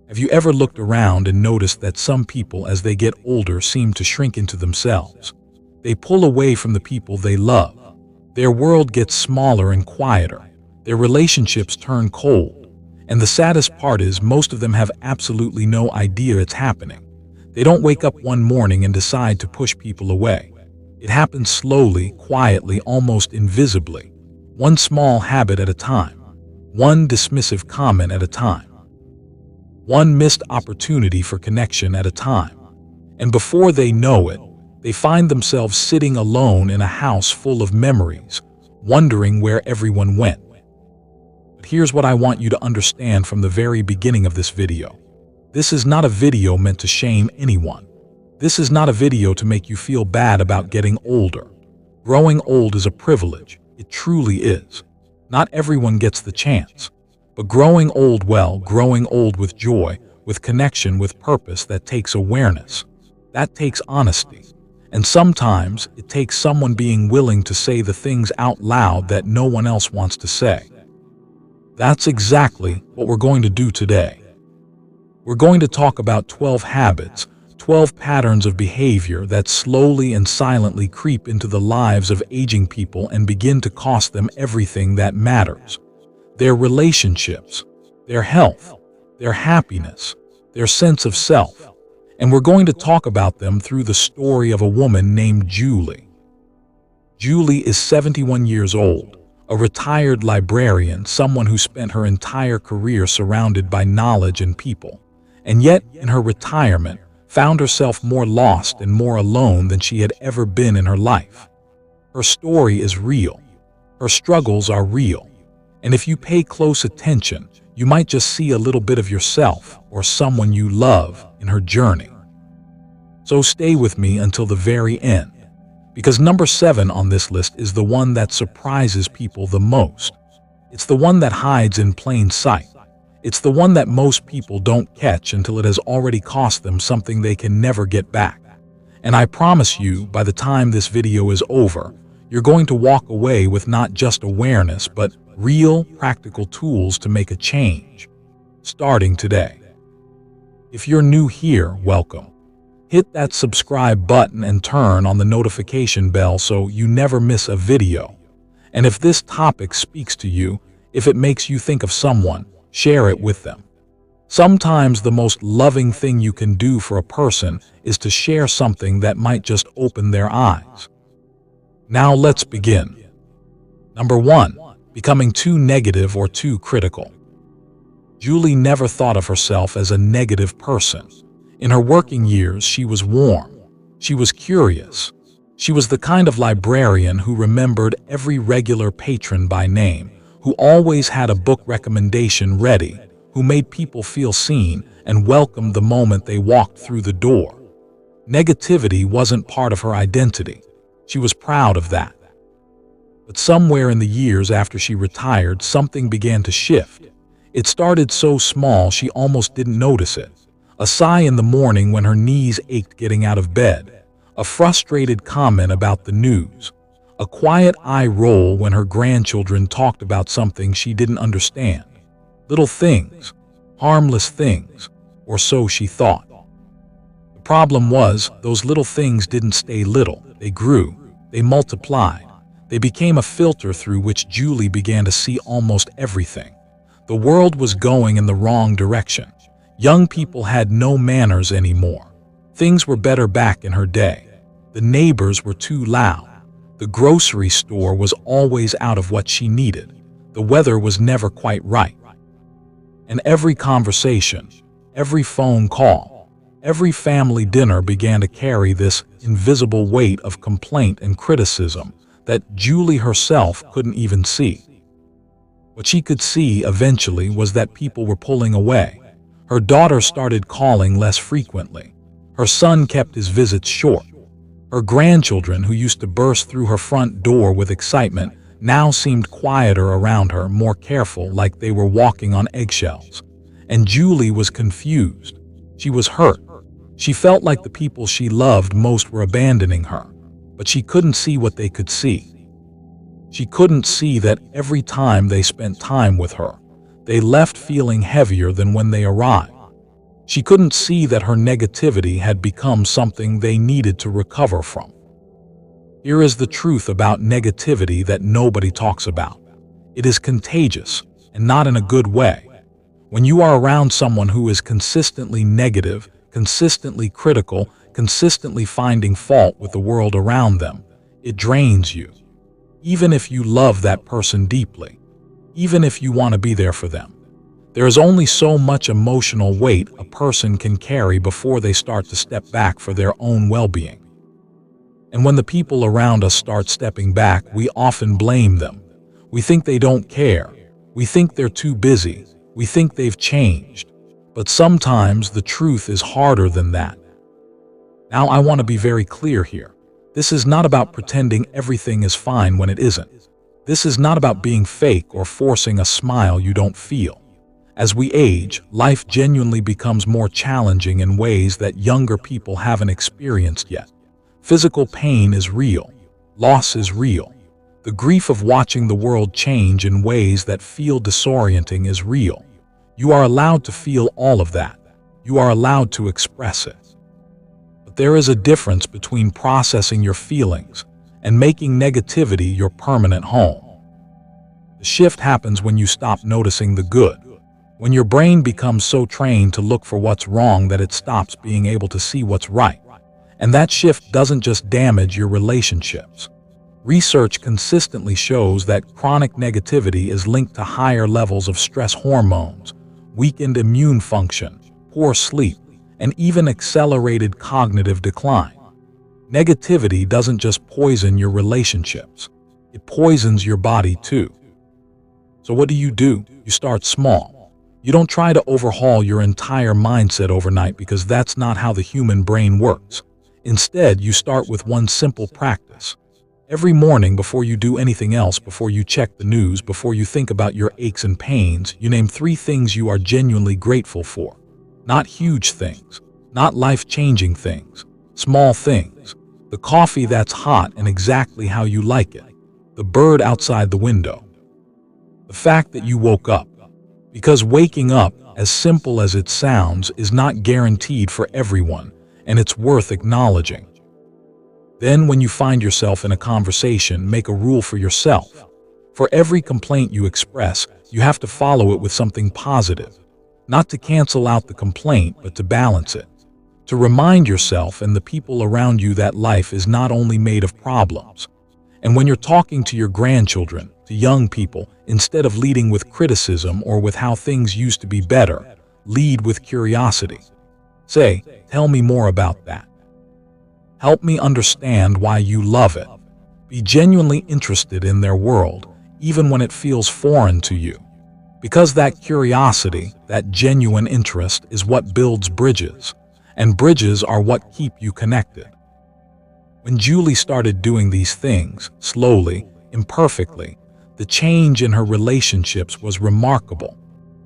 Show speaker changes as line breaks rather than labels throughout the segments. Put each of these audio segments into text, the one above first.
Have you ever looked around and noticed that some people, as they get older, seem to shrink into themselves? They pull away from the people they love. Their world gets smaller and quieter. Their relationships turn cold. And the saddest part is most of them have absolutely no idea it's happening. They don't wake up one morning and decide to push people away. It happens slowly, quietly, almost invisibly. One small habit at a time. One dismissive comment at a time. One missed opportunity for connection at a time. And before they know it, they find themselves sitting alone in a house full of memories, wondering where everyone went. But here's what I want you to understand from the very beginning of this video. This is not a video meant to shame anyone. This is not a video to make you feel bad about getting older. Growing old is a privilege. It truly is. Not everyone gets the chance. But growing old well, growing old with joy, with connection, with purpose, that takes awareness. That takes honesty. And sometimes it takes someone being willing to say the things out loud that no one else wants to say. That's exactly what we're going to do today. We're going to talk about 12 habits, 12 patterns of behavior that slowly and silently creep into the lives of aging people and begin to cost them everything that matters. Their relationships, their health, their happiness, their sense of self. And we're going to talk about them through the story of a woman named Julie. Julie is 71 years old, a retired librarian, someone who spent her entire career surrounded by knowledge and people, and yet in her retirement found herself more lost and more alone than she had ever been in her life. Her story is real. Her struggles are real. And if you pay close attention, you might just see a little bit of yourself or someone you love in her journey. So stay with me until the very end, because number 7 on this list is the one that surprises people the most. It's the one that hides in plain sight. It's the one that most people don't catch until it has already cost them something they can never get back. And I promise you, by the time this video is over, you're going to walk away with not just awareness, but real, practical tools to make a change, starting today. If you're new here, welcome. Hit that subscribe button and turn on the notification bell so you never miss a video. And if this topic speaks to you, if it makes you think of someone, share it with them. Sometimes the most loving thing you can do for a person is to share something that might just open their eyes. Now let's begin. Number 1. Becoming too negative or too critical. Julie never thought of herself as a negative person. In her working years, she was warm. She was curious. She was the kind of librarian who remembered every regular patron by name, who always had a book recommendation ready, who made people feel seen and welcomed the moment they walked through the door. Negativity wasn't part of her identity. She was proud of that. But somewhere in the years after she retired, something began to shift. It started so small she almost didn't notice it. A sigh in the morning when her knees ached getting out of bed. A frustrated comment about the news. A quiet eye roll when her grandchildren talked about something she didn't understand. Little things, harmless things, or so she thought. The problem was, those little things didn't stay little. They grew, they multiplied. They became a filter through which Julie began to see almost everything. The world was going in the wrong direction. Young people had no manners anymore. Things were better back in her day. The neighbors were too loud. The grocery store was always out of what she needed. The weather was never quite right. And every conversation, every phone call, every family dinner began to carry this invisible weight of complaint and criticism that Julie herself couldn't even see. What she could see eventually was that people were pulling away. Her daughter started calling less frequently. Her son kept his visits short. Her grandchildren, who used to burst through her front door with excitement, now seemed quieter around her, more careful, like they were walking on eggshells. And Julie was confused. She was hurt. She felt like the people she loved most were abandoning her, but she couldn't see what they could see. She couldn't see that every time they spent time with her, they left feeling heavier than when they arrived. She couldn't see that her negativity had become something they needed to recover from. Here is the truth about negativity that nobody talks about. It is contagious, and not in a good way. When you are around someone who is consistently negative, consistently critical, consistently finding fault with the world around them, it drains you. Even if you love that person deeply, even if you want to be there for them, there is only so much emotional weight a person can carry before they start to step back for their own well-being. And when the people around us start stepping back, we often blame them. We think they don't care. We think they're too busy. We think they've changed. But sometimes the truth is harder than that. Now, I want to be very clear here. This is not about pretending everything is fine when it isn't. This is not about being fake or forcing a smile you don't feel. As we age, life genuinely becomes more challenging in ways that younger people haven't experienced yet. Physical pain is real. Loss is real. The grief of watching the world change in ways that feel disorienting is real. You are allowed to feel all of that. You are allowed to express it. But there is a difference between processing your feelings and making negativity your permanent home. The shift happens when you stop noticing the good, when your brain becomes so trained to look for what's wrong that it stops being able to see what's right. And that shift doesn't just damage your relationships. Research consistently shows that chronic negativity is linked to higher levels of stress hormones, weakened immune function, poor sleep, and even accelerated cognitive decline. Negativity doesn't just poison your relationships, it poisons your body too. So what do? You start small. You don't try to overhaul your entire mindset overnight because that's not how the human brain works. Instead, you start with one simple practice. Every morning, before you do anything else, before you check the news, before you think about your aches and pains, you name 3 things you are genuinely grateful for. Not huge things, not life-changing things, small things. The coffee that's hot and exactly how you like it. The bird outside the window. The fact that you woke up. Because waking up, as simple as it sounds, is not guaranteed for everyone, and it's worth acknowledging. Then, when you find yourself in a conversation, make a rule for yourself. For every complaint you express, you have to follow it with something positive. Not to cancel out the complaint, but to balance it. To remind yourself and the people around you that life is not only made of problems. And when you're talking to your grandchildren, to young people, instead of leading with criticism or with how things used to be better, lead with curiosity. Say, tell me more about that. Help me understand why you love it. Be genuinely interested in their world, even when it feels foreign to you. Because that curiosity, that genuine interest, is what builds bridges, and bridges are what keep you connected. When Julie started doing these things, slowly, imperfectly, the change in her relationships was remarkable.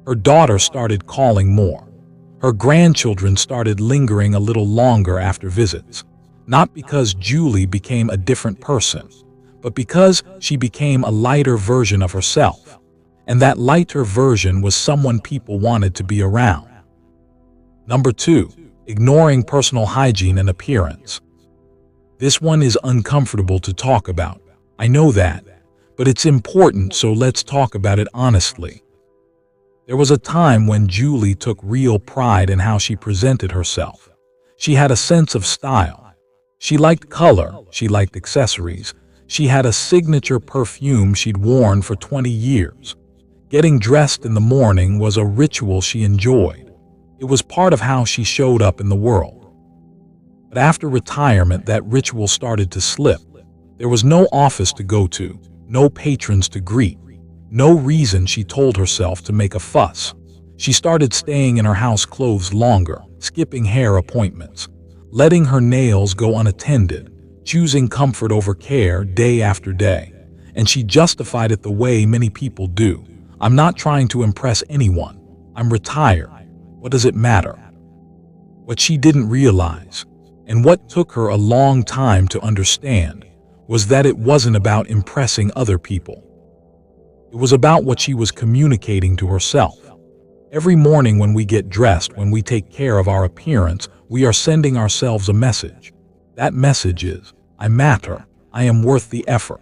Her daughter started calling more. Her grandchildren started lingering a little longer after visits. Not because Julie became a different person, but because she became a lighter version of herself. And that lighter version was someone people wanted to be around. Number 2, ignoring personal hygiene and appearance. This one is uncomfortable to talk about. I know that, but it's important, so let's talk about it honestly. There was a time when Julie took real pride in how she presented herself. She had a sense of style. She liked color, she liked accessories. She had a signature perfume she'd worn for 20 years. Getting dressed in the morning was a ritual she enjoyed. It was part of how she showed up in the world. But after retirement, that ritual started to slip. There was no office to go to, no patrons to greet, no reason, she told herself, to make a fuss. She started staying in her house clothes longer, skipping hair appointments, letting her nails go unattended, choosing comfort over care day after day. And she justified it the way many people do. I'm not trying to impress anyone. I'm retired. What does it matter? What she didn't realize, and what took her a long time to understand, was that it wasn't about impressing other people. It was about what she was communicating to herself. Every morning when we get dressed, when we take care of our appearance, we are sending ourselves a message. That message is, I matter, I am worth the effort,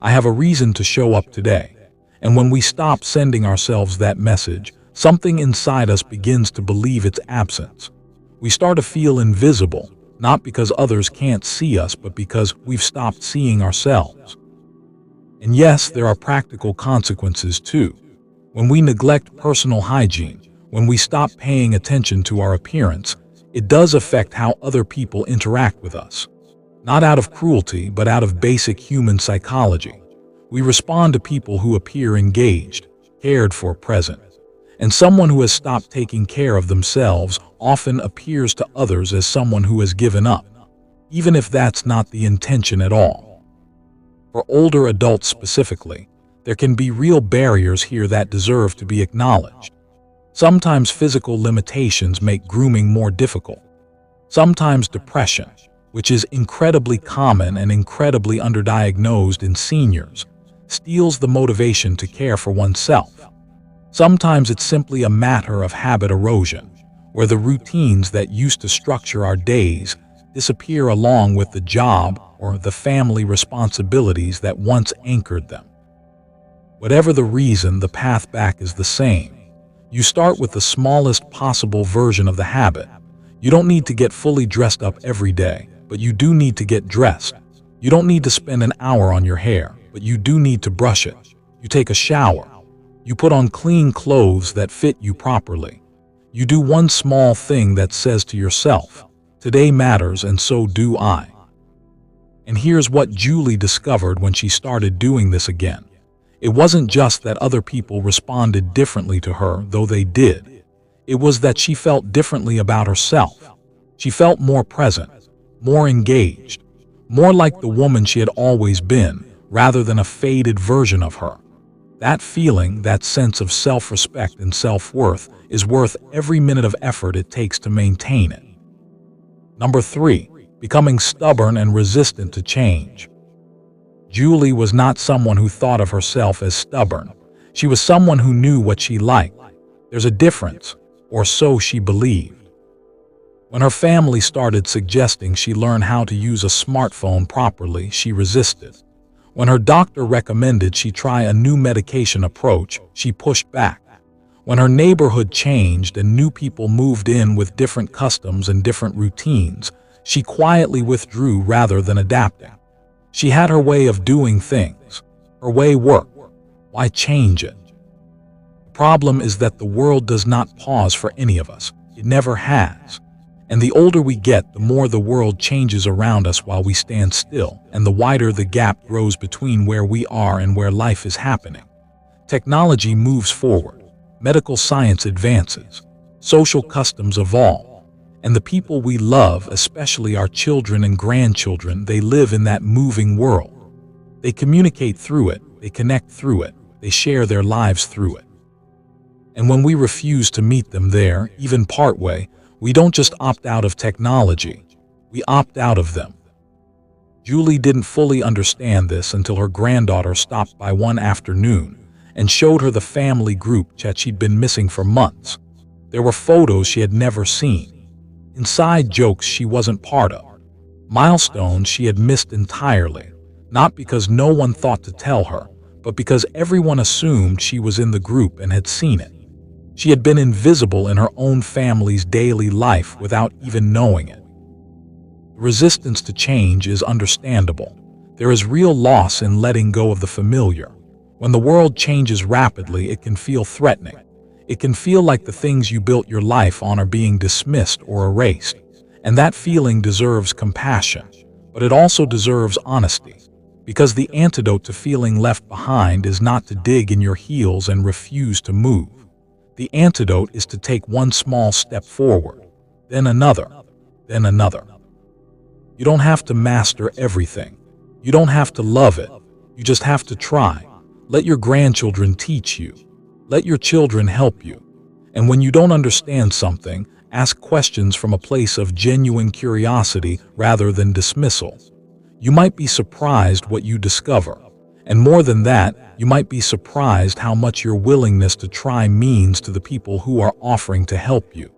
I have a reason to show up today. And when we stop sending ourselves that message, something inside us begins to believe its absence. We start to feel invisible, not because others can't see us, but because we've stopped seeing ourselves. And yes, there are practical consequences too. When we neglect personal hygiene, when we stop paying attention to our appearance, it does affect how other people interact with us. Not out of cruelty, but out of basic human psychology. We respond to people who appear engaged, cared for, present. And someone who has stopped taking care of themselves often appears to others as someone who has given up, even if that's not the intention at all. For older adults specifically, there can be real barriers here that deserve to be acknowledged. Sometimes physical limitations make grooming more difficult. Sometimes depression, which is incredibly common and incredibly underdiagnosed in seniors, steals the motivation to care for oneself. Sometimes it's simply a matter of habit erosion, where the routines that used to structure our days disappear along with the job or the family responsibilities that once anchored them. Whatever the reason, the path back is the same. You start with the smallest possible version of the habit. You don't need to get fully dressed up every day, but you do need to get dressed. You don't need to spend an hour on your hair, but you do need to brush it. You take a shower. You put on clean clothes that fit you properly. You do one small thing that says to yourself, today matters and so do I. And here's what Julie discovered when she started doing this again. It wasn't just that other people responded differently to her, though they did. It was that she felt differently about herself. She felt more present, more engaged, more like the woman she had always been, rather than a faded version of her. That feeling, that sense of self-respect and self-worth, is worth every minute of effort it takes to maintain it. Number 3, becoming stubborn and resistant to change. Julie was not someone who thought of herself as stubborn. She was someone who knew what she liked. There's a difference, or so she believed. When her family started suggesting she learn how to use a smartphone properly, she resisted. When her doctor recommended she try a new medication approach, she pushed back. When her neighborhood changed and new people moved in with different customs and different routines, she quietly withdrew rather than adapting. She had her way of doing things. Her way worked. Why change it? The problem is that the world does not pause for any of us. It never has. And the older we get, the more the world changes around us while we stand still, and the wider the gap grows between where we are and where life is happening. Technology moves forward. Medical science advances. Social customs evolve. And the people we love, especially our children and grandchildren, they live in that moving world. They communicate through it, they connect through it, they share their lives through it. And when we refuse to meet them there, even partway, we don't just opt out of technology, we opt out of them. Julie didn't fully understand this until her granddaughter stopped by one afternoon and showed her the family group chat she'd been missing for months. There were photos she had never seen. Inside jokes she wasn't part of. Milestones she had missed entirely, not because no one thought to tell her, but because everyone assumed she was in the group and had seen it. She had been invisible in her own family's daily life without even knowing it. The resistance to change is understandable. There is real loss in letting go of the familiar. When the world changes rapidly, it can feel threatening. It can feel like the things you built your life on are being dismissed or erased, and that feeling deserves compassion, but it also deserves honesty, because the antidote to feeling left behind is not to dig in your heels and refuse to move. The antidote is to take one small step forward, then another, then another. You don't have to master everything. You don't have to love it. You just have to try. Let your grandchildren teach you. Let your children help you. And when you don't understand something, ask questions from a place of genuine curiosity rather than dismissal. You might be surprised what you discover. And more than that, you might be surprised how much your willingness to try means to the people who are offering to help you.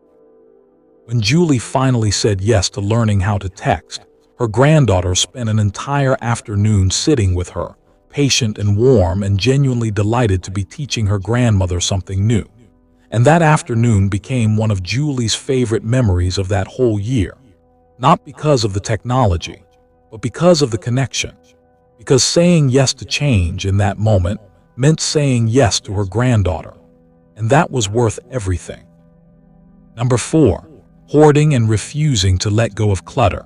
When Julie finally said yes to learning how to text, her granddaughter spent an entire afternoon sitting with her, patient and warm and genuinely delighted to be teaching her grandmother something new. And that afternoon became one of Julie's favorite memories of that whole year. Not because of the technology, but because of the connection. Because saying yes to change in that moment meant saying yes to her granddaughter. And that was worth everything. Number 4. Hoarding and refusing to let go of clutter.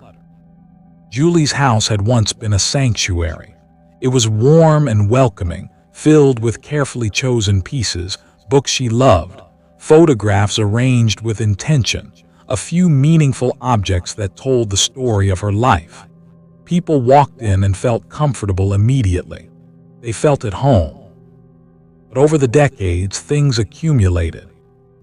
Julie's house had once been a sanctuary. It was warm and welcoming, filled with carefully chosen pieces, books she loved, photographs arranged with intention, a few meaningful objects that told the story of her life. People walked in and felt comfortable immediately. They felt at home. But over the decades, things accumulated.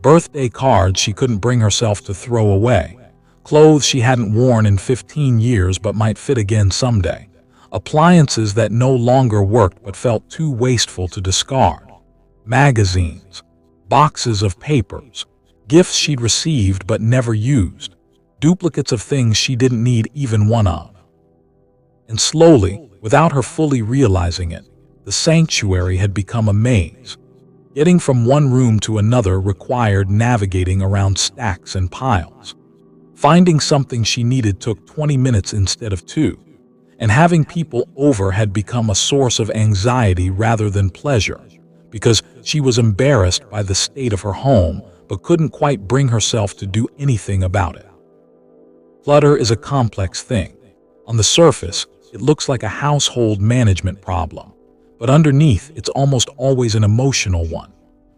Birthday cards she couldn't bring herself to throw away. Clothes she hadn't worn in 15 years but might fit again someday. Appliances that no longer worked but felt too wasteful to discard. Magazines. Boxes of papers. Gifts she'd received but never used. Duplicates of things she didn't need even one of. And slowly, without her fully realizing it, the sanctuary had become a maze. Getting from one room to another required navigating around stacks and piles. Finding something she needed took 20 minutes instead of 2. And having people over had become a source of anxiety rather than pleasure, because she was embarrassed by the state of her home but couldn't quite bring herself to do anything about it. Clutter is a complex thing. On the surface, it looks like a household management problem, but underneath, it's almost always an emotional one.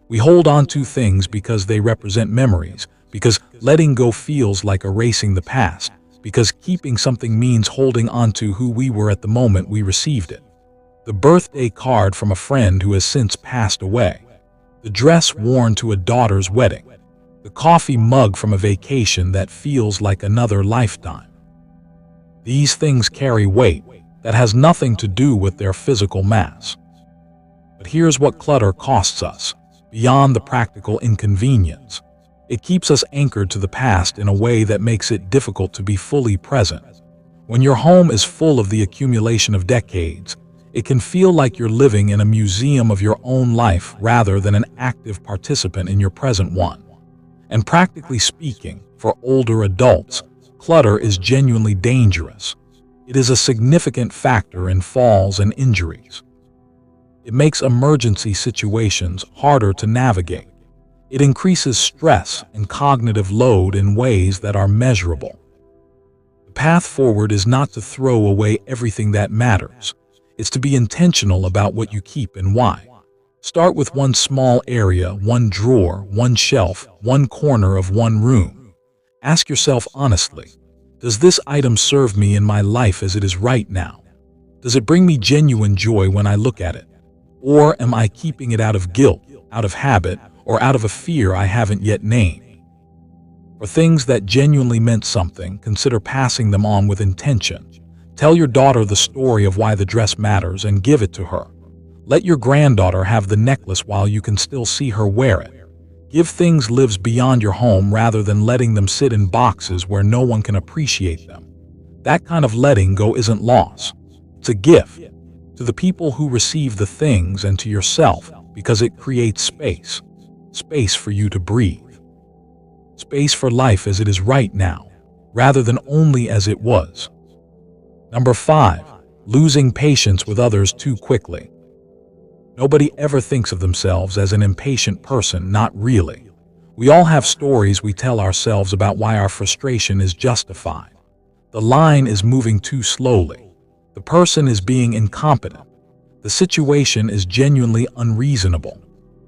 We hold on to things because they represent memories, because letting go feels like erasing the past, because keeping something means holding on to who we were at the moment we received it. The birthday card from a friend who has since passed away, the dress worn to a daughter's wedding, the coffee mug from a vacation that feels like another lifetime. These things carry weight that has nothing to do with their physical mass. But here's what clutter costs us, beyond the practical inconvenience. It keeps us anchored to the past in a way that makes it difficult to be fully present. When your home is full of the accumulation of decades, it can feel like you're living in a museum of your own life rather than an active participant in your present one. And practically speaking, for older adults, clutter is genuinely dangerous. It is a significant factor in falls and injuries. It makes emergency situations harder to navigate. It increases stress and cognitive load in ways that are measurable. The path forward is not to throw away everything that matters. It's to be intentional about what you keep and why. Start with one small area, one drawer, one shelf, one corner of one room. Ask yourself honestly, does this item serve me in my life as it is right now? Does it bring me genuine joy when I look at it? Or am I keeping it out of guilt, out of habit, or out of a fear I haven't yet named? For things that genuinely meant something, consider passing them on with intention. Tell your daughter the story of why the dress matters and give it to her. Let your granddaughter have the necklace while you can still see her wear it. Give things lives beyond your home rather than letting them sit in boxes where no one can appreciate them. That kind of letting go isn't loss. It's a gift to the people who receive the things and to yourself, because it creates space. Space for you to breathe. Space for life as it is right now, rather than only as it was. Number 5. Losing patience with others too quickly. Nobody ever thinks of themselves as an impatient person, not really. We all have stories we tell ourselves about why our frustration is justified. The line is moving too slowly. The person is being incompetent. The situation is genuinely unreasonable.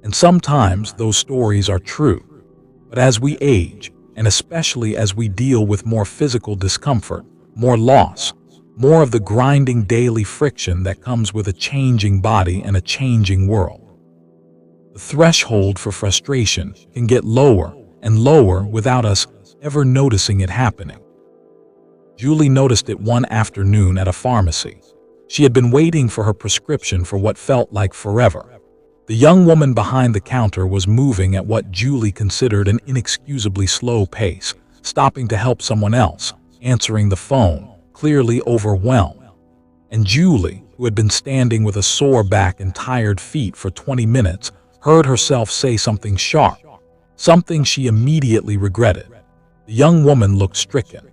And sometimes those stories are true. But as we age, and especially as we deal with more physical discomfort, more loss, more of the grinding daily friction that comes with a changing body and a changing world, the threshold for frustration can get lower and lower without us ever noticing it happening. Julie noticed it one afternoon at a pharmacy. She had been waiting for her prescription for what felt like forever. The young woman behind the counter was moving at what Julie considered an inexcusably slow pace, stopping to help someone else, answering the phone, clearly overwhelmed. And Julie, who had been standing with a sore back and tired feet for 20 minutes, heard herself say something sharp, something she immediately regretted. The young woman looked stricken.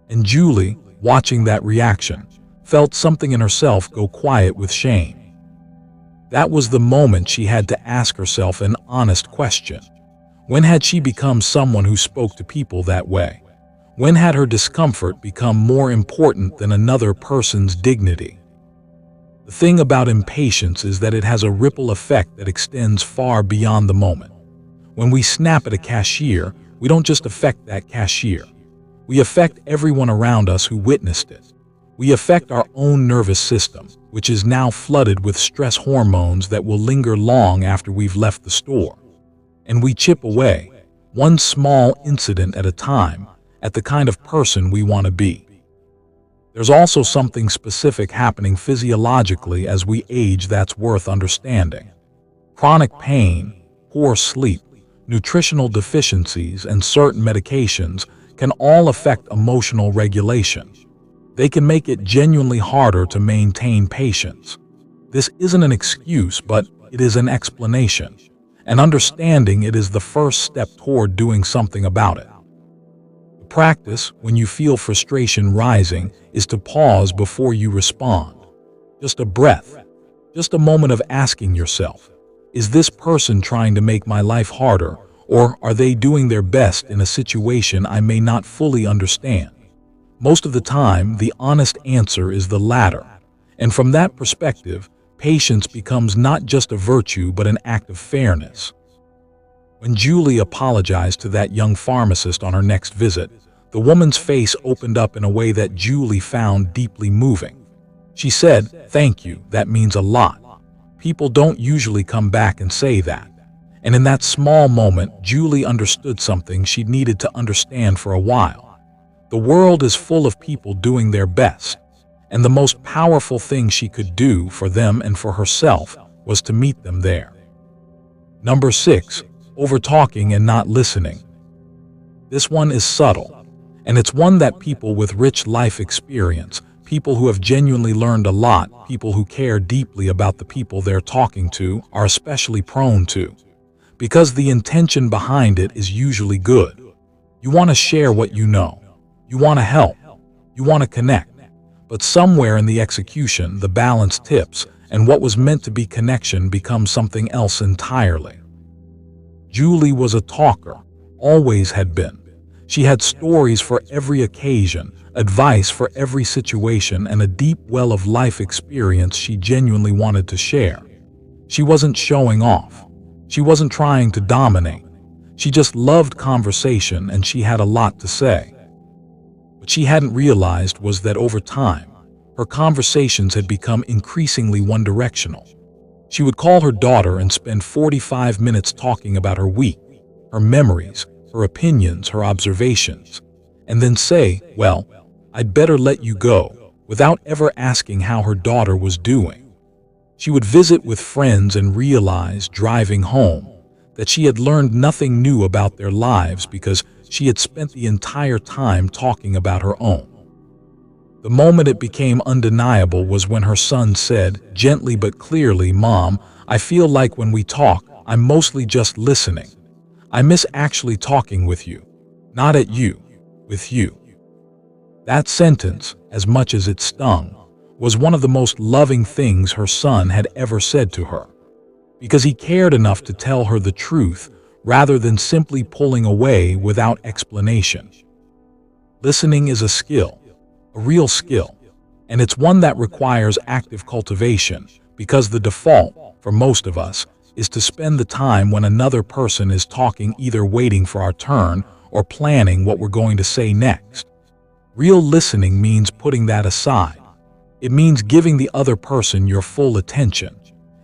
And Julie, watching that reaction, felt something in herself go quiet with shame. That was the moment she had to ask herself an honest question. When had she become someone who spoke to people that way? When had her discomfort become more important than another person's dignity? The thing about impatience is that it has a ripple effect that extends far beyond the moment. When we snap at a cashier, we don't just affect that cashier. We affect everyone around us who witnessed it. We affect our own nervous system, which is now flooded with stress hormones that will linger long after we've left the store. And we chip away, one small incident at a time, at the kind of person we want to be. There's also something specific happening physiologically as we age that's worth understanding. Chronic pain, poor sleep, nutritional deficiencies, and certain medications can all affect emotional regulation. They can make it genuinely harder to maintain patience. This isn't an excuse, but it is an explanation. And understanding it is the first step toward doing something about it. The practice, when you feel frustration rising, is to pause before you respond. Just a breath, just a moment of asking yourself, is this person trying to make my life harder, or are they doing their best in a situation I may not fully understand? Most of the time, the honest answer is the latter. And from that perspective, patience becomes not just a virtue but an act of fairness. When Julie apologized to that young pharmacist on her next visit, the woman's face opened up in a way that Julie found deeply moving. She said, "Thank you, that means a lot. People don't usually come back and say that." And in that small moment, Julie understood something she'd needed to understand for a while. The world is full of people doing their best, and the most powerful thing she could do for them and for herself was to meet them there. Number 6, overtalking and not listening. This one is subtle, and it's one that people with rich life experience, people who have genuinely learned a lot, people who care deeply about the people they're talking to, are especially prone to. Because the intention behind it is usually good. You want to share what you know. You want to help. You want to connect. But somewhere in the execution, the balance tips, and what was meant to be connection becomes something else entirely. Julie was a talker, always had been. She had stories for every occasion, advice for every situation, and a deep well of life experience she genuinely wanted to share. She wasn't showing off. She wasn't trying to dominate. She just loved conversation, and she had a lot to say. What she hadn't realized was that over time, her conversations had become increasingly one-directional. She would call her daughter and spend 45 minutes talking about her week, her memories, her opinions, her observations, and then say, "Well, I'd better let you go," without ever asking how her daughter was doing. She would visit with friends and realize, driving home, that she had learned nothing new about their lives because she had spent the entire time talking about her own. The moment it became undeniable was when her son said, gently but clearly, "Mom, I feel like when we talk, I'm mostly just listening. I miss actually talking with you. Not at you, with you." That sentence, as much as it stung, was one of the most loving things her son had ever said to her. Because he cared enough to tell her the truth, rather than simply pulling away without explanation. Listening is a skill, a real skill, and it's one that requires active cultivation, because the default, for most of us, is to spend the time when another person is talking either waiting for our turn or planning what we're going to say next. Real listening means putting that aside. It means giving the other person your full attention.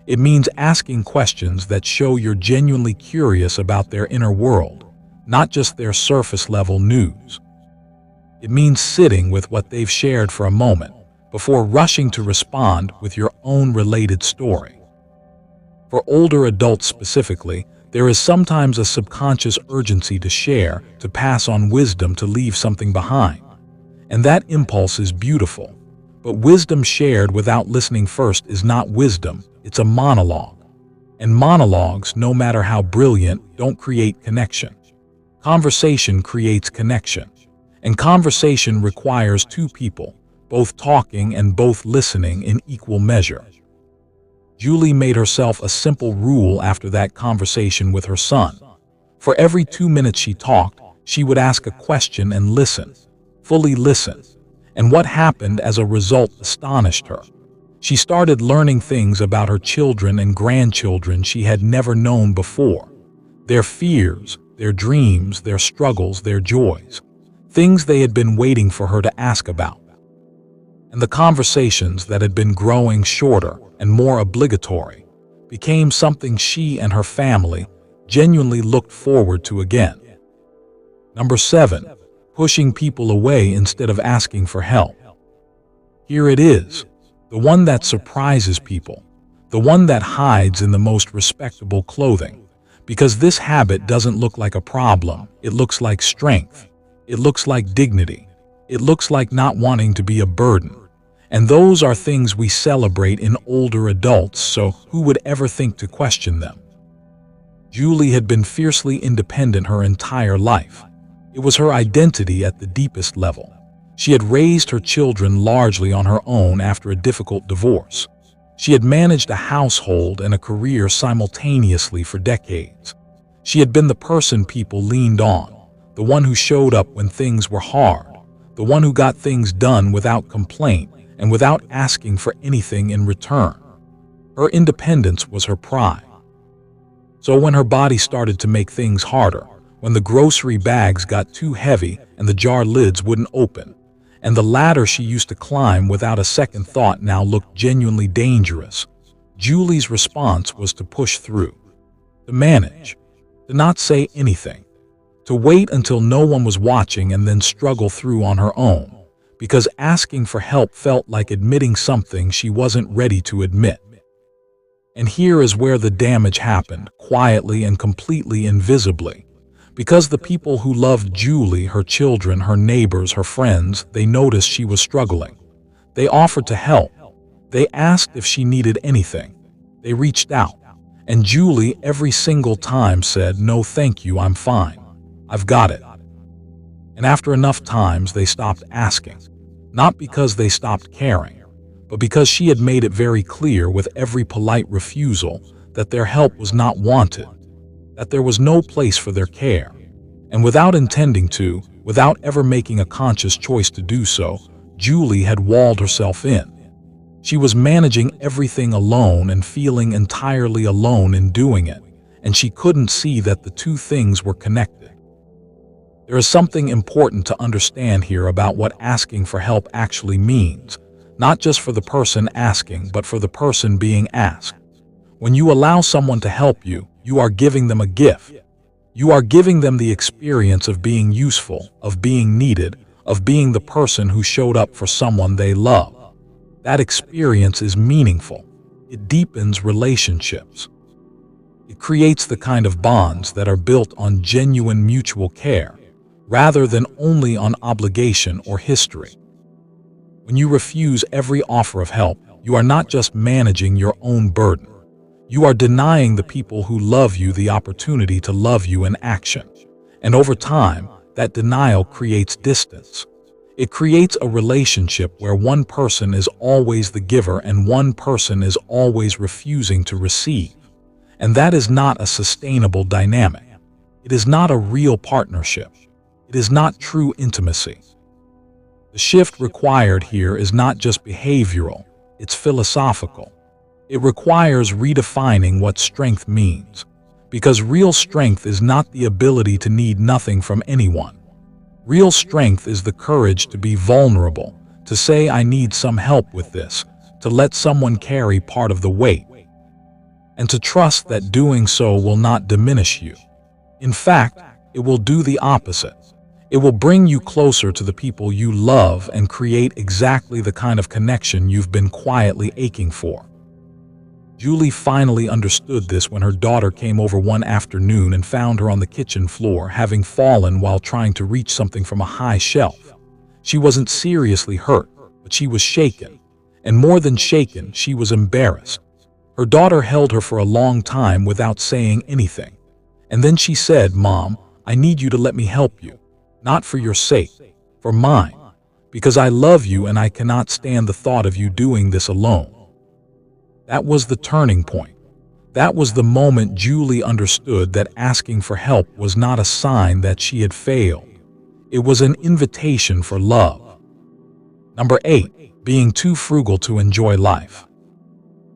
It means asking questions that show you're genuinely curious about their inner world, not just their surface-level news. It means sitting with what they've shared for a moment, before rushing to respond with your own related story. For older adults specifically, there is sometimes a subconscious urgency to share, to pass on wisdom, to leave something behind. And that impulse is beautiful. But wisdom shared without listening first is not wisdom, it's a monologue. And monologues, no matter how brilliant, don't create connection. Conversation creates connection. And conversation requires two people, both talking and both listening in equal measure. Julie made herself a simple rule after that conversation with her son. For every 2 minutes she talked, she would ask a question and listen, fully listen. And what happened as a result astonished her. She started learning things about her children and grandchildren she had never known before. Their fears, their dreams, their struggles, their joys. Things they had been waiting for her to ask about. And the conversations that had been growing shorter and more obligatory became something she and her family genuinely looked forward to again. Number 7. Pushing people away instead of asking for help. Here it is, the one that surprises people, the one that hides in the most respectable clothing, because this habit doesn't look like a problem, it looks like strength, it looks like dignity, it looks like not wanting to be a burden. And those are things we celebrate in older adults, so who would ever think to question them? Julie had been fiercely independent her entire life. It was her identity at the deepest level. She had raised her children largely on her own after a difficult divorce. She had managed a household and a career simultaneously for decades. She had been the person people leaned on, the one who showed up when things were hard, the one who got things done without complaint and without asking for anything in return. Her independence was her pride. So when her body started to make things harder, when the grocery bags got too heavy and the jar lids wouldn't open, and the ladder she used to climb without a second thought now looked genuinely dangerous, Julie's response was to push through, to manage, to not say anything, to wait until no one was watching and then struggle through on her own, because asking for help felt like admitting something she wasn't ready to admit. And here is where the damage happened, quietly and completely invisibly. Because the people who loved Julie, her children, her neighbors, her friends, they noticed she was struggling. They offered to help. They asked if she needed anything. They reached out. And Julie every single time said, "No, thank you, I'm fine. I've got it." And after enough times, they stopped asking. Not because they stopped caring, but because she had made it very clear with every polite refusal that their help was not wanted, that there was no place for their care. And without intending to, without ever making a conscious choice to do so, Julie had walled herself in. She was managing everything alone and feeling entirely alone in doing it, and she couldn't see that the two things were connected. There is something important to understand here about what asking for help actually means, not just for the person asking, but for the person being asked. When you allow someone to help you, you are giving them a gift. You are giving them the experience of being useful, of being needed, of being the person who showed up for someone they love. That experience is meaningful. It deepens relationships. It creates the kind of bonds that are built on genuine mutual care, rather than only on obligation or history. When you refuse every offer of help, you are not just managing your own burden. You are denying the people who love you the opportunity to love you in action. And over time, that denial creates distance. It creates a relationship where one person is always the giver and one person is always refusing to receive. And that is not a sustainable dynamic. It is not a real partnership. It is not true intimacy. The shift required here is not just behavioral, it's philosophical. It requires redefining what strength means, because real strength is not the ability to need nothing from anyone. Real strength is the courage to be vulnerable, to say I need some help with this, to let someone carry part of the weight, and to trust that doing so will not diminish you. In fact, it will do the opposite. It will bring you closer to the people you love and create exactly the kind of connection you've been quietly aching for. Julie finally understood this when her daughter came over one afternoon and found her on the kitchen floor, having fallen while trying to reach something from a high shelf. She wasn't seriously hurt, but she was shaken. And more than shaken, she was embarrassed. Her daughter held her for a long time without saying anything. And then she said, "Mom, I need you to let me help you. Not for your sake, for mine. Because I love you and I cannot stand the thought of you doing this alone." That was the turning point. That was the moment Julie understood that asking for help was not a sign that she had failed. It was an invitation for love. Number 8, being too frugal to enjoy life.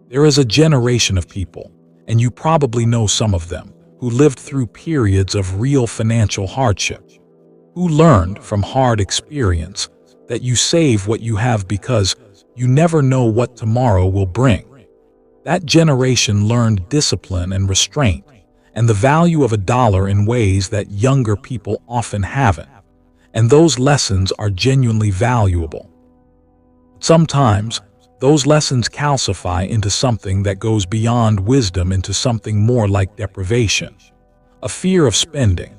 There is a generation of people, and you probably know some of them, who lived through periods of real financial hardship, who learned from hard experience that you save what you have because you never know what tomorrow will bring. That generation learned discipline and restraint, and the value of a dollar in ways that younger people often haven't. And those lessons are genuinely valuable. Sometimes, those lessons calcify into something that goes beyond wisdom, into something more like deprivation. A fear of spending,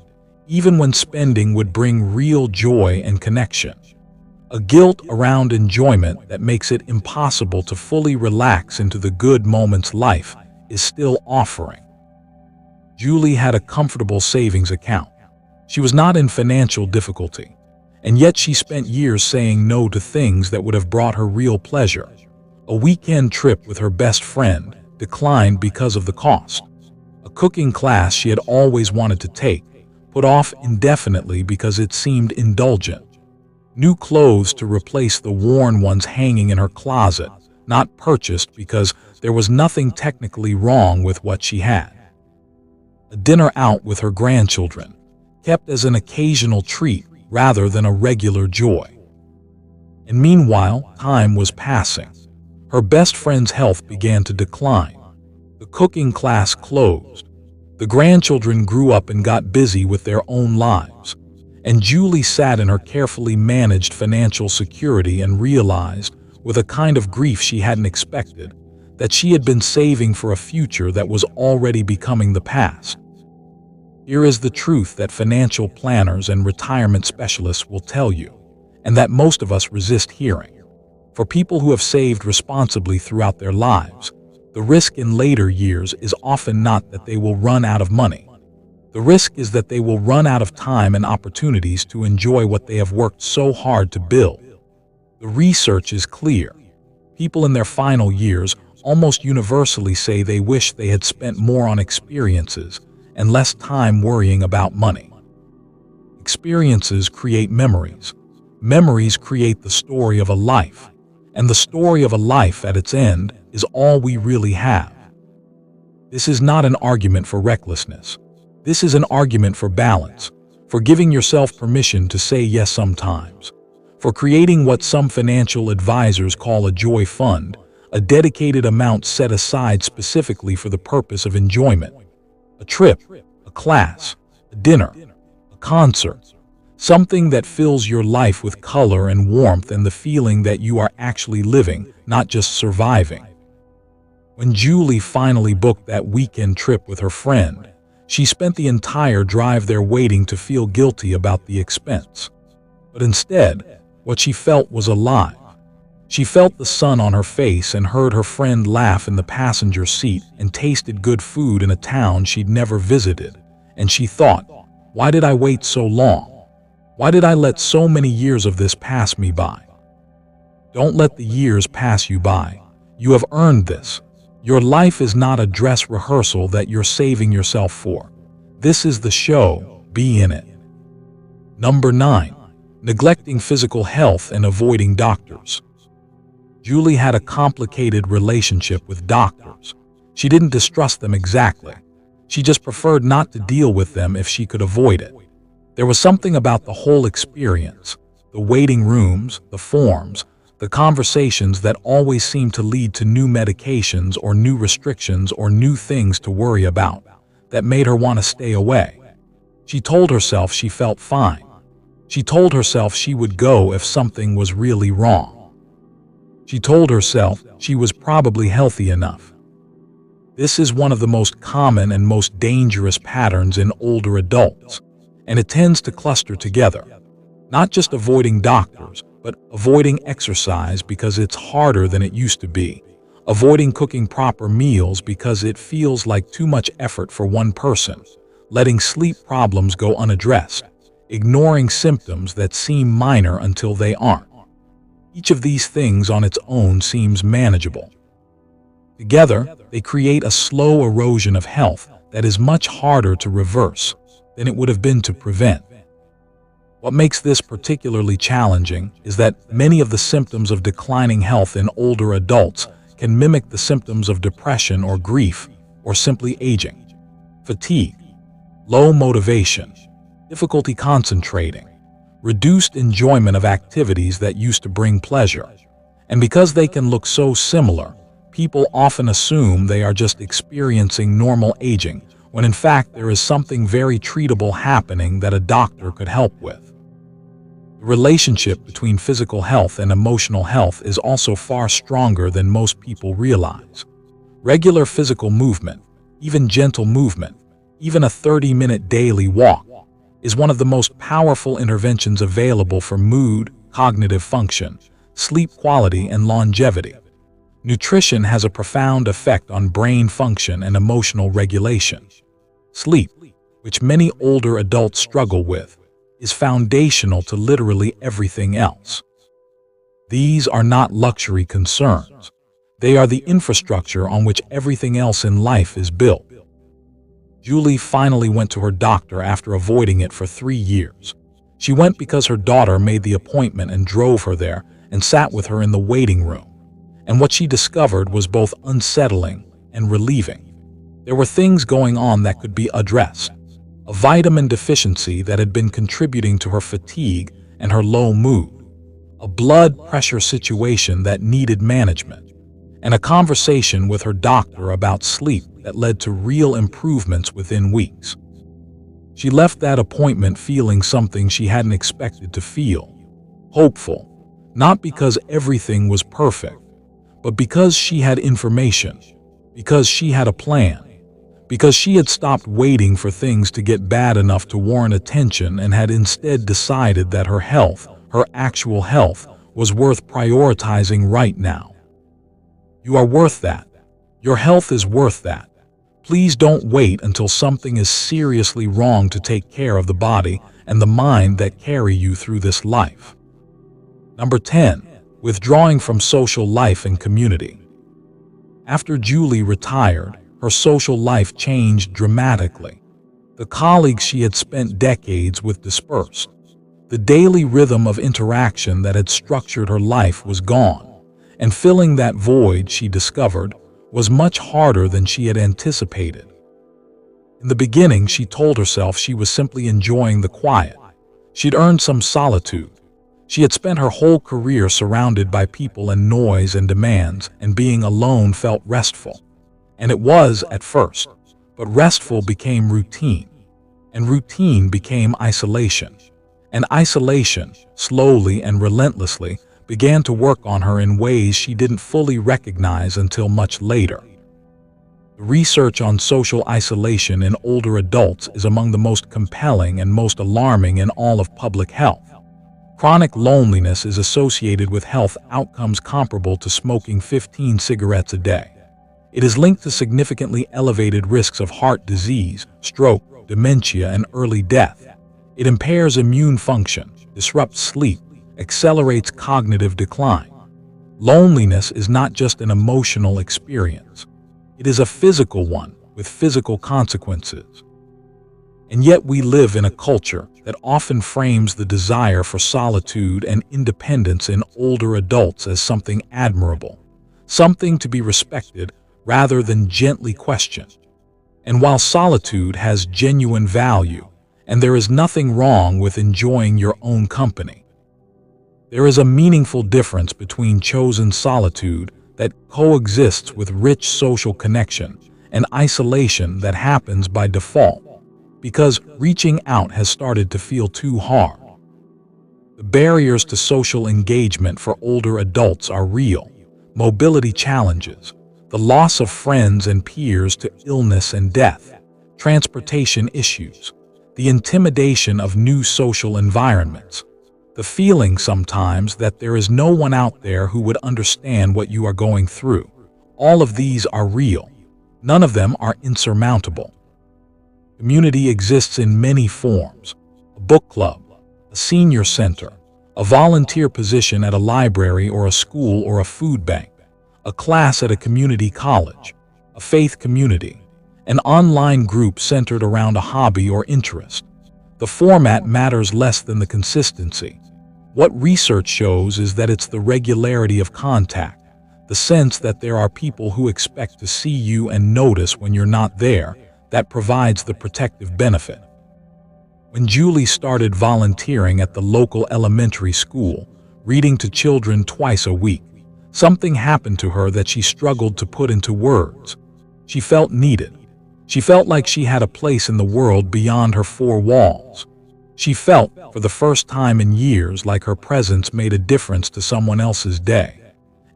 even when spending would bring real joy and connection. A guilt around enjoyment that makes it impossible to fully relax into the good moments life is still offering. Julie had a comfortable savings account. She was not in financial difficulty, and yet she spent years saying no to things that would have brought her real pleasure. A weekend trip with her best friend declined because of the cost. A cooking class she had always wanted to take, put off indefinitely because it seemed indulgent. New clothes to replace the worn ones hanging in her closet, not purchased because there was nothing technically wrong with what she had. A dinner out with her grandchildren, kept as an occasional treat rather than a regular joy. And meanwhile, time was passing. Her best friend's health began to decline. The cooking class closed. The grandchildren grew up and got busy with their own lives. And Julie sat in her carefully managed financial security and realized, with a kind of grief she hadn't expected, that she had been saving for a future that was already becoming the past. Here is the truth that financial planners and retirement specialists will tell you, and that most of us resist hearing. For people who have saved responsibly throughout their lives, the risk in later years is often not that they will run out of money. The risk is that they will run out of time and opportunities to enjoy what they have worked so hard to build. The research is clear. People in their final years almost universally say they wish they had spent more on experiences and less time worrying about money. Experiences create memories. Memories create the story of a life. And the story of a life at its end is all we really have. This is not an argument for recklessness. This is an argument for balance, for giving yourself permission to say yes sometimes, for creating what some financial advisors call a joy fund, a dedicated amount set aside specifically for the purpose of enjoyment. A trip, a class, a dinner, a concert, something that fills your life with color and warmth and the feeling that you are actually living, not just surviving. When Julie finally booked that weekend trip with her friend, she spent the entire drive there waiting to feel guilty about the expense. But instead, what she felt was alive. She felt the sun on her face and heard her friend laugh in the passenger seat and tasted good food in a town she'd never visited. And she thought, why did I wait so long? Why did I let so many years of this pass me by? Don't let the years pass you by. You have earned this. Your life is not a dress rehearsal that you're saving yourself for. This is the show. Be in it. Number 9. Neglecting physical health and avoiding doctors. Julie had a complicated relationship with doctors. She didn't distrust them exactly. She just preferred not to deal with them if she could avoid it. There was something about the whole experience, the waiting rooms, the forms, the conversations that always seemed to lead to new medications or new restrictions or new things to worry about, that made her want to stay away. She told herself she felt fine. She told herself she would go if something was really wrong. She told herself she was probably healthy enough. This is one of the most common and most dangerous patterns in older adults, and it tends to cluster together. Not just avoiding doctors, but avoiding exercise because it's harder than it used to be. Avoiding cooking proper meals because it feels like too much effort for one person. Letting sleep problems go unaddressed. Ignoring symptoms that seem minor until they aren't. Each of these things on its own seems manageable. Together, they create a slow erosion of health that is much harder to reverse than it would have been to prevent. What makes this particularly challenging is that many of the symptoms of declining health in older adults can mimic the symptoms of depression or grief, or simply aging. Fatigue, low motivation, difficulty concentrating, reduced enjoyment of activities that used to bring pleasure. And because they can look so similar, people often assume they are just experiencing normal aging, when in fact there is something very treatable happening that a doctor could help with. The relationship between physical health and emotional health is also far stronger than most people realize. Regular physical movement, even gentle movement, even a 30-minute daily walk, is one of the most powerful interventions available for mood, cognitive function, sleep quality, and longevity. Nutrition has a profound effect on brain function and emotional regulation. Sleep, which many older adults struggle with, is foundational to literally everything else. These are not luxury concerns. They are the infrastructure on which everything else in life is built. Julie finally went to her doctor after avoiding it for 3 years. She went because her daughter made the appointment and drove her there and sat with her in the waiting room. And what she discovered was both unsettling and relieving. There were things going on that could be addressed. A vitamin deficiency that had been contributing to her fatigue and her low mood. A blood pressure situation that needed management. And a conversation with her doctor about sleep that led to real improvements within weeks. She left that appointment feeling something she hadn't expected to feel. Hopeful, not because everything was perfect, but because she had information, because she had a plan, because she had stopped waiting for things to get bad enough to warrant attention and had instead decided that her health, her actual health, was worth prioritizing right now. You are worth that. Your health is worth that. Please don't wait until something is seriously wrong to take care of the body and the mind that carry you through this life. Number 10. Withdrawing from social life and community. After Julie retired, her social life changed dramatically. The colleagues she had spent decades with dispersed. The daily rhythm of interaction that had structured her life was gone, and filling that void, she discovered, was much harder than she had anticipated. In the beginning, she told herself she was simply enjoying the quiet. She'd earned some solitude. She had spent her whole career surrounded by people and noise and demands, and being alone felt restful. And it was at first, but restful became routine, and routine became isolation. And isolation, slowly and relentlessly, began to work on her in ways she didn't fully recognize until much later. The research on social isolation in older adults is among the most compelling and most alarming in all of public health. Chronic loneliness is associated with health outcomes comparable to smoking 15 cigarettes a day. It is linked to significantly elevated risks of heart disease, stroke, dementia, and early death. It impairs immune function, disrupts sleep, accelerates cognitive decline. Loneliness is not just an emotional experience. It is a physical one with physical consequences. And yet we live in a culture that often frames the desire for solitude and independence in older adults as something admirable, something to be respected rather than gently questioned. And while solitude has genuine value, and there is nothing wrong with enjoying your own company, there is a meaningful difference between chosen solitude that coexists with rich social connection and isolation that happens by default, because reaching out has started to feel too hard. The barriers to social engagement for older adults are real. Mobility challenges, the loss of friends and peers to illness and death, transportation issues, the intimidation of new social environments, the feeling sometimes that there is no one out there who would understand what you are going through. All of these are real. None of them are insurmountable. Community exists in many forms: a book club, a senior center, a volunteer position at a library or a school or a food bank, a class at a community college, a faith community, an online group centered around a hobby or interest. The format matters less than the consistency. What research shows is that it's the regularity of contact, the sense that there are people who expect to see you and notice when you're not there, that provides the protective benefit. When Julie started volunteering at the local elementary school, reading to children twice a week, something happened to her that she struggled to put into words. She felt needed. She felt like she had a place in the world beyond her four walls. She felt, for the first time in years, like her presence made a difference to someone else's day.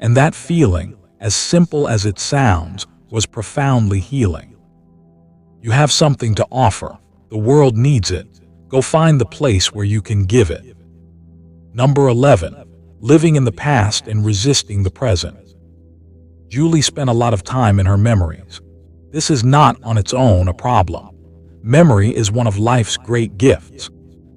And that feeling, as simple as it sounds, was profoundly healing. You have something to offer. The world needs it. Go find the place where you can give it. Number 11. Living in the past and resisting the present. Julie spent a lot of time in her memories. This is not on its own a problem. Memory is one of life's great gifts.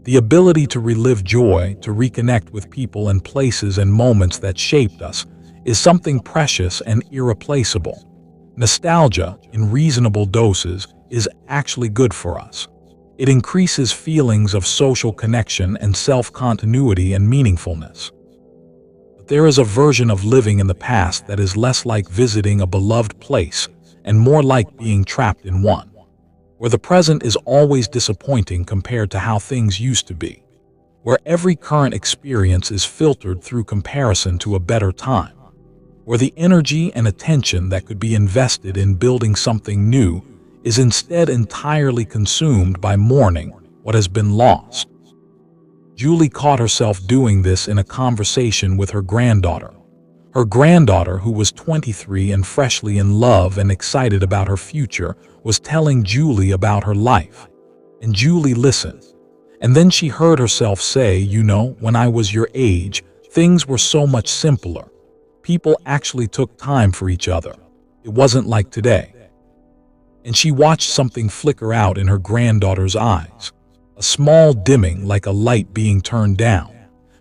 The ability to relive joy, to reconnect with people and places and moments that shaped us, is something precious and irreplaceable. Nostalgia, in reasonable doses, is actually good for us. It increases feelings of social connection and self-continuity and meaningfulness. But there is a version of living in the past that is less like visiting a beloved place and more like being trapped in one, where the present is always disappointing compared to how things used to be, where every current experience is filtered through comparison to a better time, where the energy and attention that could be invested in building something new is instead entirely consumed by mourning what has been lost. Julie caught herself doing this in a conversation with her granddaughter. Her granddaughter, who was 23 and freshly in love and excited about her future, was telling Julie about her life. And Julie listened. And then she heard herself say, "You know, when I was your age, things were so much simpler. People actually took time for each other. It wasn't like today." And she watched something flicker out in her granddaughter's eyes, a small dimming like a light being turned down,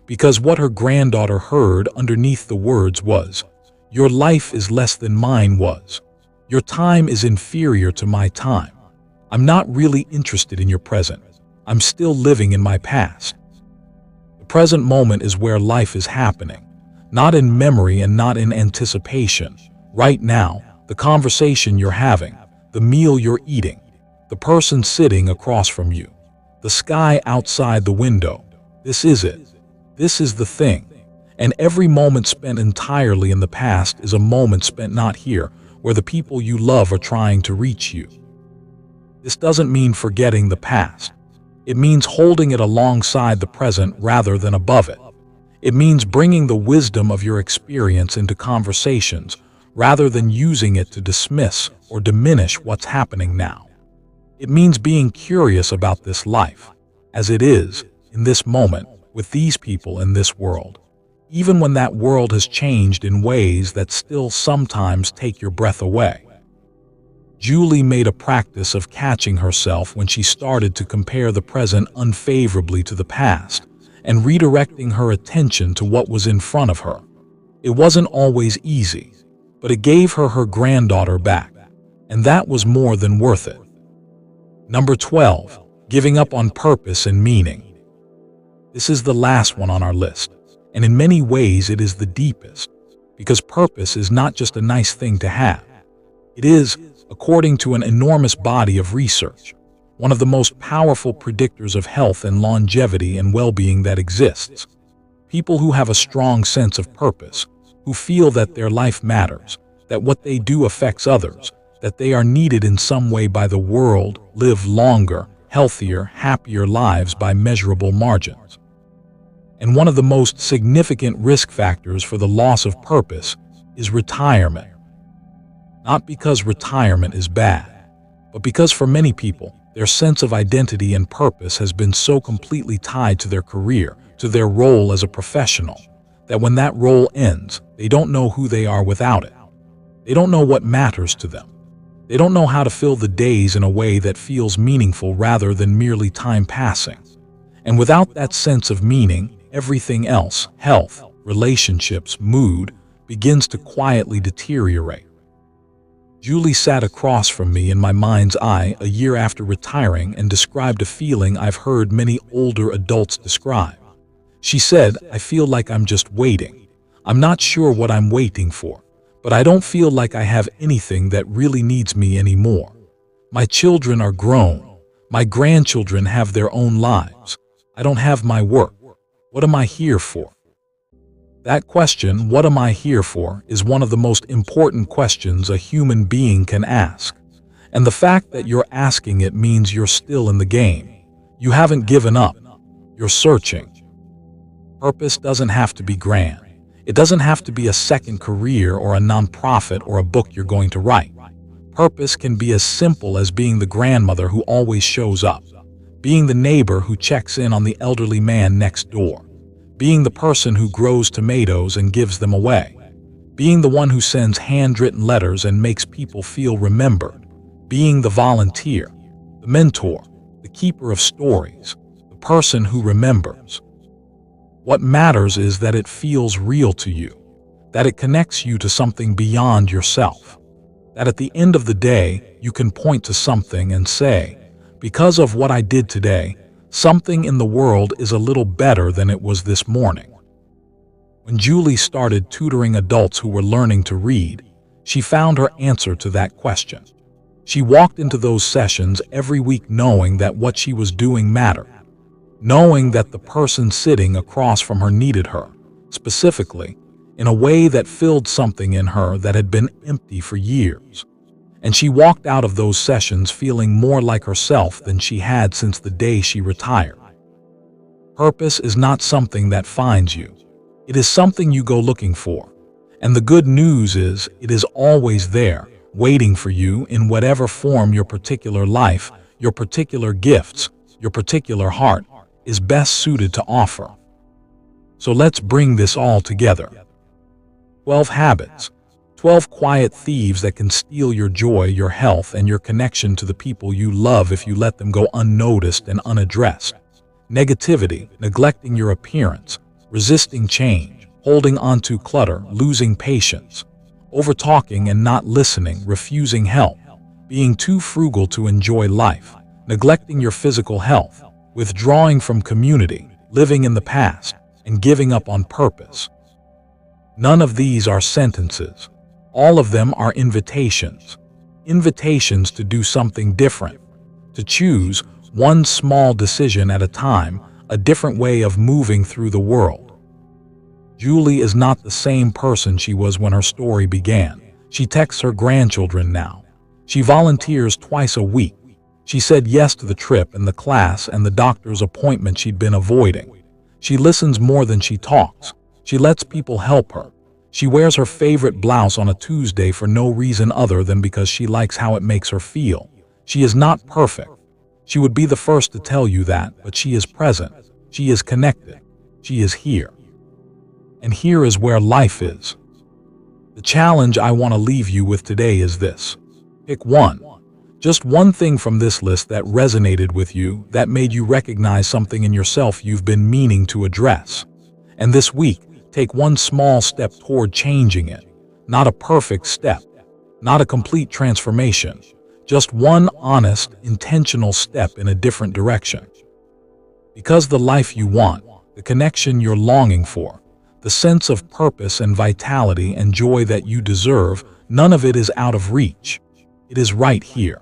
because what her granddaughter heard underneath the words was, "Your life is less than mine was. Your time is inferior to my time. I'm not really interested in your present. I'm still living in my past." The present moment is where life is happening, not in memory and not in anticipation. Right now, the conversation you're having, the meal you're eating, the person sitting across from you, the sky outside the window. This is it. This is the thing. And every moment spent entirely in the past is a moment spent not here, where the people you love are trying to reach you. This doesn't mean forgetting the past. It means holding it alongside the present rather than above it. It means bringing the wisdom of your experience into conversations rather than using it to dismiss or diminish what's happening now. It means being curious about this life, as it is, in this moment, with these people in this world, even when that world has changed in ways that still sometimes take your breath away. Julie made a practice of catching herself when she started to compare the present unfavorably to the past and redirecting her attention to what was in front of her. It wasn't always easy, but it gave her her granddaughter back, and that was more than worth it. Number 12, giving up on purpose and meaning. This is the last one on our list, and in many ways it is the deepest, because purpose is not just a nice thing to have. It is, according to an enormous body of research, one of the most powerful predictors of health and longevity and well-being that exists. People who have a strong sense of purpose, who feel that their life matters, that what they do affects others, that they are needed in some way by the world, live longer, healthier, happier lives by measurable margins. And one of the most significant risk factors for the loss of purpose is retirement. Not because retirement is bad, but because for many people, their sense of identity and purpose has been so completely tied to their career, to their role as a professional, that when that role ends, they don't know who they are without it. They don't know what matters to them. They don't know how to fill the days in a way that feels meaningful rather than merely time passing. And without that sense of meaning, everything else, health, relationships, mood, begins to quietly deteriorate. Julie sat across from me in my mind's eye a year after retiring and described a feeling I've heard many older adults describe. She said, "I feel like I'm just waiting. I'm not sure what I'm waiting for, but I don't feel like I have anything that really needs me anymore. My children are grown. My grandchildren have their own lives. I don't have my work. What am I here for?" That question, "What am I here for?" is one of the most important questions a human being can ask. And the fact that you're asking it means you're still in the game. You haven't given up. You're searching. Purpose doesn't have to be grand. It doesn't have to be a second career or a nonprofit or a book you're going to write. Purpose can be as simple as being the grandmother who always shows up, being the neighbor who checks in on the elderly man next door, being the person who grows tomatoes and gives them away, being the one who sends handwritten letters and makes people feel remembered, being the volunteer, the mentor, the keeper of stories, the person who remembers. What matters is that it feels real to you, that it connects you to something beyond yourself, that at the end of the day, you can point to something and say, "Because of what I did today, something in the world is a little better than it was this morning." When Julie started tutoring adults who were learning to read, she found her answer to that question. She walked into those sessions every week knowing that what she was doing mattered, knowing that the person sitting across from her needed her, specifically, in a way that filled something in her that had been empty for years. And she walked out of those sessions feeling more like herself than she had since the day she retired. Purpose is not something that finds you. It is something you go looking for. And the good news is, it is always there, waiting for you in whatever form your particular life, your particular gifts, your particular heart is best suited to offer. So let's bring this all together. 12 habits. 12 quiet thieves that can steal your joy, your health, and your connection to the people you love if you let them go unnoticed and unaddressed. Negativity, neglecting your appearance, resisting change, holding onto clutter, losing patience, overtalking and not listening, refusing help, being too frugal to enjoy life, neglecting your physical health, withdrawing from community, living in the past, and giving up on purpose. None of these are sentences. All of them are invitations. Invitations to do something different, to choose one small decision at a time, a different way of moving through the world. Julie is not the same person she was when her story began. She texts her grandchildren now. She volunteers twice a week. She said yes to the trip and the class and the doctor's appointment she'd been avoiding. She listens more than she talks. She lets people help her. She wears her favorite blouse on a Tuesday for no reason other than because she likes how it makes her feel. She is not perfect. She would be the first to tell you that, but she is present. She is connected. She is here. And here is where life is. The challenge I want to leave you with today is this. Pick one. Just one thing from this list that resonated with you, that made you recognize something in yourself you've been meaning to address. And this week, take one small step toward changing it. Not a perfect step, not a complete transformation, just one honest, intentional step in a different direction. Because the life you want, the connection you're longing for, the sense of purpose and vitality and joy that you deserve, none of it is out of reach. It is right here.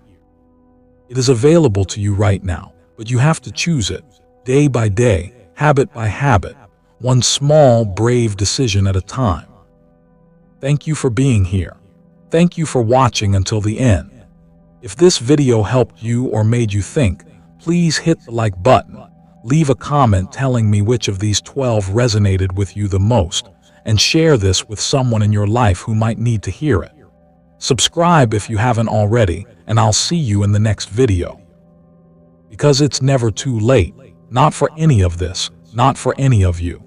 It is available to you right now, but you have to choose it, day by day, habit by habit, one small, brave decision at a time. Thank you for being here. Thank you for watching until the end. If this video helped you or made you think, please hit the like button. Leave a comment telling me which of these 12 resonated with you the most, and share this with someone in your life who might need to hear it. Subscribe if you haven't already, and I'll see you in the next video. Because it's never too late, not for any of this, not for any of you.